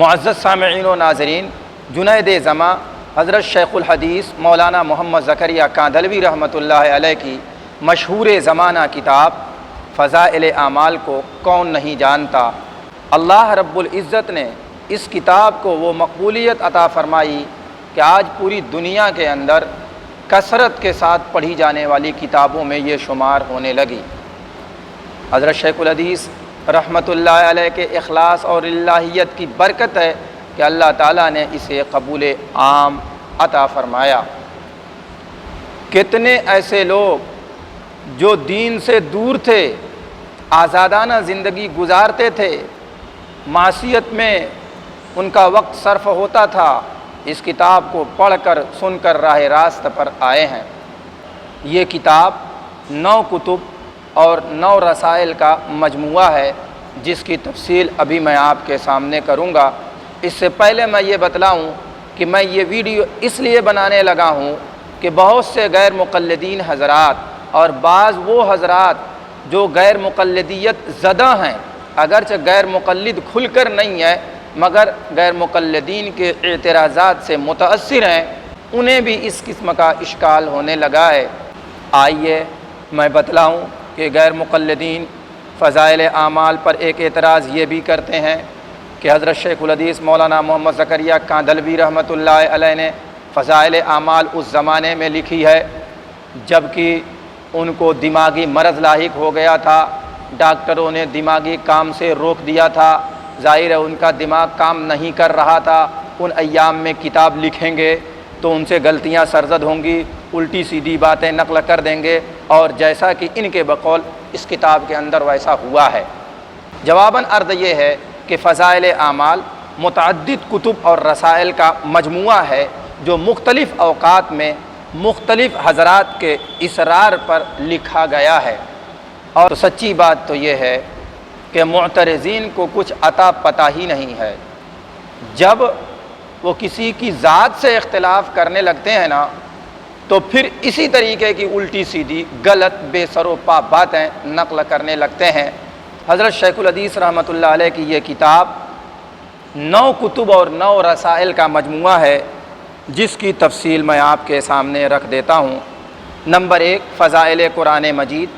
معزز سامعین و ناظرین، جنید زماں حضرت شیخ الحدیث مولانا محمد زکریا کاندھلوی رحمۃ اللہ علیہ کی مشہور زمانہ کتاب فضائل اعمال کو کون نہیں جانتا۔ اللہ رب العزت نے اس کتاب کو وہ مقبولیت عطا فرمائی کہ آج پوری دنیا کے اندر کثرت کے ساتھ پڑھی جانے والی کتابوں میں یہ شمار ہونے لگی۔ حضرت شیخ الحدیث رحمۃ اللہ علیہ کے اخلاص اور الہیت کی برکت ہے کہ اللہ تعالیٰ نے اسے قبول عام عطا فرمایا۔ کتنے ایسے لوگ جو دین سے دور تھے، آزادانہ زندگی گزارتے تھے، معصیت میں ان کا وقت صرف ہوتا تھا، اس کتاب کو پڑھ کر سن کر راہ راست پر آئے ہیں۔ یہ کتاب 9 کتب اور 9 رسائل کا مجموعہ ہے، جس کی تفصیل ابھی میں آپ کے سامنے کروں گا۔ اس سے پہلے میں یہ بتلاؤں کہ میں یہ ویڈیو اس لیے بنانے لگا ہوں کہ بہت سے غیر مقلدین حضرات اور بعض وہ حضرات جو غیر مقلدیت زدہ ہیں، اگرچہ غیر مقلد کھل کر نہیں ہے مگر غیر مقلدین کے اعتراضات سے متاثر ہیں، انہیں بھی اس قسم کا اشکال ہونے لگا ہے۔ آئیے میں بتلاؤں کہ غیر مقلدین فضائل اعمال پر ایک اعتراض یہ بھی کرتے ہیں کہ حضرت شیخ الحدیث مولانا محمد زکریا کاندھلوی رحمۃ اللہ علیہ نے فضائل اعمال اس زمانے میں لکھی ہے جب کہ ان کو دماغی مرض لاحق ہو گیا تھا، ڈاکٹروں نے دماغی کام سے روک دیا تھا، ظاہر ہے ان کا دماغ کام نہیں کر رہا تھا۔ ان ایام میں کتاب لکھیں گے تو ان سے غلطیاں سرزد ہوں گی، الٹی سیدھی باتیں نقل کر دیں گے، اور جیسا کہ ان کے بقول اس کتاب کے اندر ویسا ہوا ہے۔ جواباً عرض یہ ہے کہ فضائل اعمال متعدد کتب اور رسائل کا مجموعہ ہے جو مختلف اوقات میں مختلف حضرات کے اصرار پر لکھا گیا ہے، اور سچی بات تو یہ ہے کہ معترضین کو کچھ عطا پتہ ہی نہیں ہے۔ جب وہ کسی کی ذات سے اختلاف کرنے لگتے ہیں نا تو پھر اسی طریقے کی الٹی سیدھی غلط بے سر و پا باتیں نقل کرنے لگتے ہیں۔ حضرت شیخ الحدیث رحمۃ اللہ علیہ کی یہ کتاب 9 کتب اور 9 رسائل کا مجموعہ ہے، جس کی تفصیل میں آپ کے سامنے رکھ دیتا ہوں۔ نمبر 1، فضائل قرآن مجید۔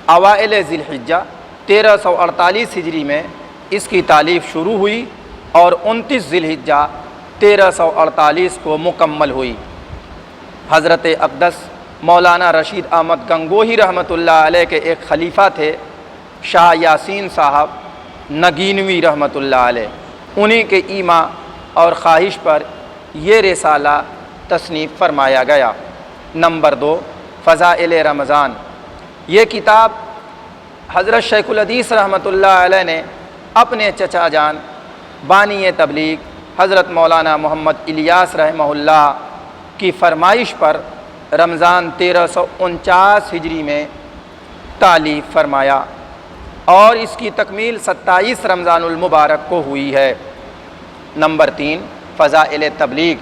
اوائل ذی الحجہ 1348 ہجری میں اس کی تالیف شروع ہوئی اور 29 ذی الحجہ 1348 کو مکمل ہوئی۔ حضرت اقدس مولانا رشید احمد گنگوہی رحمۃ اللہ علیہ کے ایک خلیفہ تھے، شاہ یاسین صاحب نگینوی رحمۃ اللہ علیہ، انہی کے ایما اور خواہش پر یہ رسالہ تصنیف فرمایا گیا۔ نمبر 2، فضائل رمضان۔ یہ کتاب حضرت شیخ الحدیث رحمۃ اللہ علیہ نے اپنے چچا جان بانی تبلیغ حضرت مولانا محمد الیاس رحمہ اللہ کی فرمائش پر رمضان 1349 ہجری میں تالیف فرمایا، اور اس کی تکمیل 27 رمضان المبارک کو ہوئی ہے۔ نمبر 3، فضائل تبلیغ۔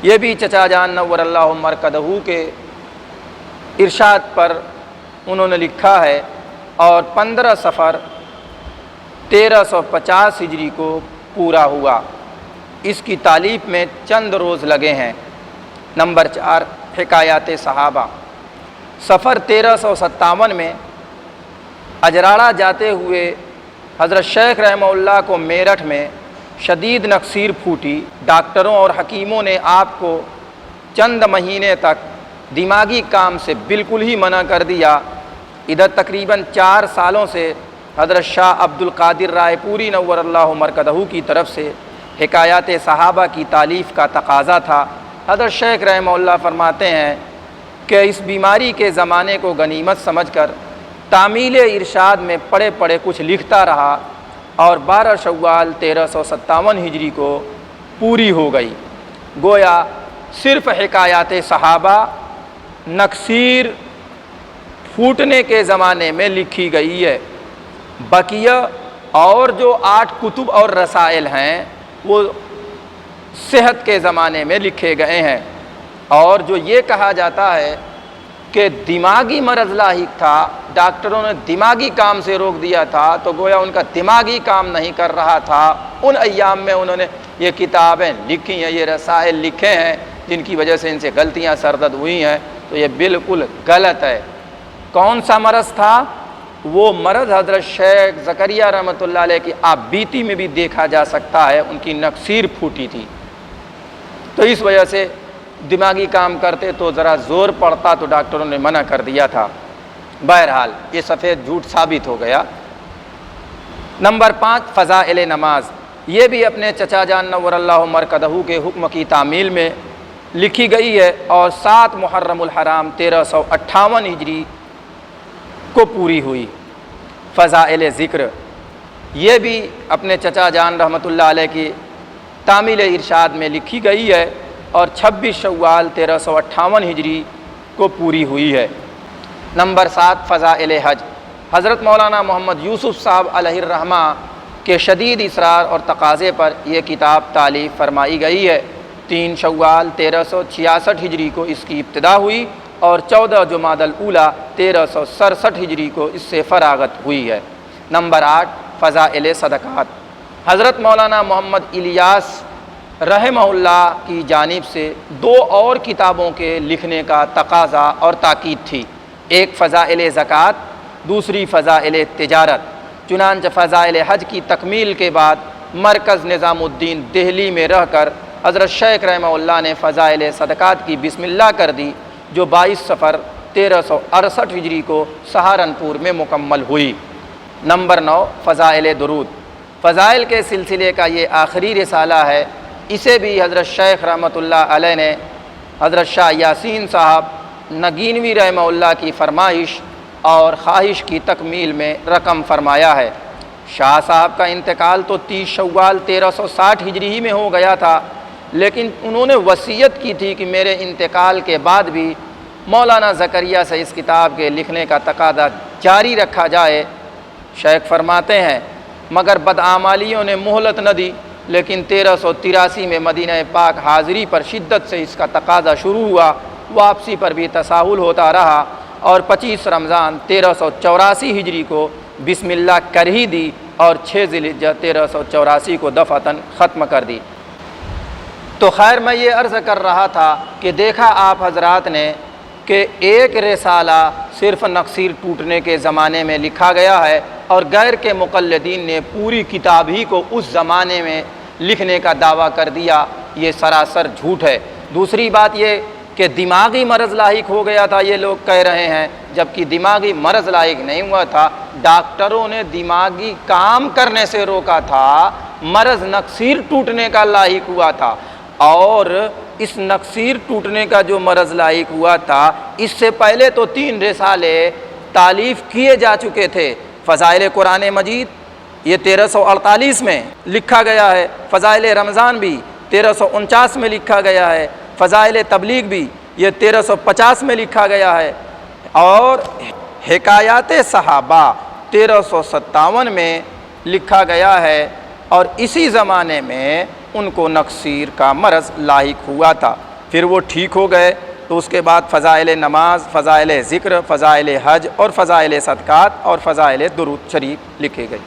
یہ بھی چچا جان نور اللہ مرکزہ کے ارشاد پر انہوں نے لکھا ہے، اور 15 صفر 1350 ہجری کو پورا ہوا۔ اس کی تالیف میں چند روز لگے ہیں۔ نمبر 4، حکایات صحابہ۔ صفر 1357 میں اجراڑہ جاتے ہوئے حضرت شیخ رحمہ اللہ کو میرٹھ میں شدید نکسیر پھوٹی۔ ڈاکٹروں اور حکیموں نے آپ کو چند مہینے تک دماغی کام سے بالکل ہی منع کر دیا۔ ادھر تقریباً 4 سالوں سے حضرت شاہ عبد القادر رائے پوری نور اللہ مرکزہ کی طرف سے حکایات صحابہ کی تالیف کا تقاضا تھا۔ حضرت شیخ رحمہ اللہ فرماتے ہیں کہ اس بیماری کے زمانے کو غنیمت سمجھ کر تعمیل ارشاد میں پڑھے پڑھے کچھ لکھتا رہا، اور 12 شوال 1357 ہجری کو پوری ہو گئی۔ گویا صرف حکایات صحابہ نکسیر پھوٹنے کے زمانے میں لکھی گئی ہے۔ بقیہ اور جو 8 کتب اور رسائل ہیں وہ صحت کے زمانے میں لکھے گئے ہیں۔ اور جو یہ کہا جاتا ہے کہ دماغی مرض لاحق تھا، ڈاکٹروں نے دماغی کام سے روک دیا تھا، تو گویا ان کا دماغی کام نہیں کر رہا تھا۔ ان ایام میں انہوں نے یہ کتابیں لکھی ہیں، یہ رسائل لکھے ہیں، جن کی وجہ سے ان سے غلطیاں سرزد ہوئی ہیں، تو یہ بالکل غلط ہے۔ کون سا مرض تھا؟ وہ مرض حضرت شیخ زکریا رحمۃ اللہ علیہ کی آپ بیتی میں بھی دیکھا جا سکتا ہے، ان کی نکسیر پھوٹی تھی، تو اس وجہ سے دماغی کام کرتے تو ذرا زور پڑتا، تو ڈاکٹروں نے منع کر دیا تھا۔ بہرحال یہ سفید جھوٹ ثابت ہو گیا۔ نمبر 5، فضائل نماز۔ یہ بھی اپنے چچا جان نور اللہ مرکزہ کے حکم کی تعمیل میں لکھی گئی ہے، اور 7 محرم الحرام 1358 ہجری کو پوری ہوئی۔ فضائل ذکر، یہ بھی اپنے چچا جان رحمۃ اللہ علیہ کی تعمیل ارشاد میں لکھی گئی ہے، اور 26 شوال 1358 ہجری کو پوری ہوئی ہے۔ نمبر 7، فضائل حج۔ حضرت مولانا محمد یوسف صاحب علیہ الرحمہ کے شدید اصرار اور تقاضے پر یہ کتاب تالیف فرمائی گئی ہے۔ 3 شوال 1366 ہجری کو اس کی ابتدا ہوئی، اور 14 جمادی الاولیٰ 1367 ہجری کو اس سے فراغت ہوئی ہے۔ نمبر 8، فضائل صدقات۔ حضرت مولانا محمد الیاس رحمہ اللہ کی جانب سے 2 اور کتابوں کے لکھنے کا تقاضا اور تاکید تھی، ایک فضائل زکوٰۃ، دوسری فضائل تجارت۔ چنانچہ فضائل حج کی تکمیل کے بعد مرکز نظام الدین دہلی میں رہ کر حضرت شیخ رحمہ اللہ نے فضائل صدقات کی بسم اللہ کر دی، جو 22 صفر 1368 ہجری کو سہارنپور میں مکمل ہوئی۔ نمبر 9، فضائل درود۔ فضائل کے سلسلے کا یہ آخری رسالہ ہے، اسے بھی حضرت شیخ رحمۃ اللہ علیہ نے حضرت شاہ یاسین صاحب نگینوی رحمہ اللہ کی فرمائش اور خواہش کی تکمیل میں رقم فرمایا ہے۔ شاہ صاحب کا انتقال تو 30 شوال 1360 ہجری ہی میں ہو گیا تھا، لیکن انہوں نے وصیت کی تھی کہ میرے انتقال کے بعد بھی مولانا زکریا سے اس کتاب کے لکھنے کا تقاضا جاری رکھا جائے۔ شیخ فرماتے ہیں مگر بدعمالیوں نے مہلت نہ دی، لیکن 1383 میں مدینہ پاک حاضری پر شدت سے اس کا تقاضا شروع ہوا، واپسی پر بھی تساہل ہوتا رہا، اور 25 رمضان 1384 ہجری کو بسم اللہ کر ہی دی، اور 6 ذی الحجہ 1384 کو دفعتاً ختم کر دی۔ تو خیر، میں یہ عرض کر رہا تھا کہ دیکھا آپ حضرات نے کہ ایک رسالہ صرف نقصیر ٹوٹنے کے زمانے میں لکھا گیا ہے، اور غیر کے مقلدین نے پوری کتاب ہی کو اس زمانے میں لکھنے کا دعویٰ کر دیا، یہ سراسر جھوٹ ہے۔ دوسری بات یہ کہ دماغی مرض لاحق ہو گیا تھا، یہ لوگ کہہ رہے ہیں، جبکہ دماغی مرض لاحق نہیں ہوا تھا، ڈاکٹروں نے دماغی کام کرنے سے روکا تھا، مرض نقصیر ٹوٹنے کا لاحق ہوا تھا۔ اور اس نقصیر ٹوٹنے کا جو مرض لاحق ہوا تھا، اس سے پہلے تو 3 رسالے تالیف کیے جا چکے تھے۔ فضائل قرآن مجید یہ 1348 میں لکھا گیا ہے، فضائل رمضان بھی 1349 میں لکھا گیا ہے، فضائل تبلیغ بھی یہ 1350 میں لکھا گیا ہے، اور حکایات صحابہ 1357 میں لکھا گیا ہے، اور اسی زمانے میں ان کو نقصیر کا مرض لاحق ہوا تھا، پھر وہ ٹھیک ہو گئے۔ تو اس کے بعد فضائل نماز، فضائل ذکر، فضائل حج اور فضائل صدقات اور فضائل درود شریف لکھے گئے۔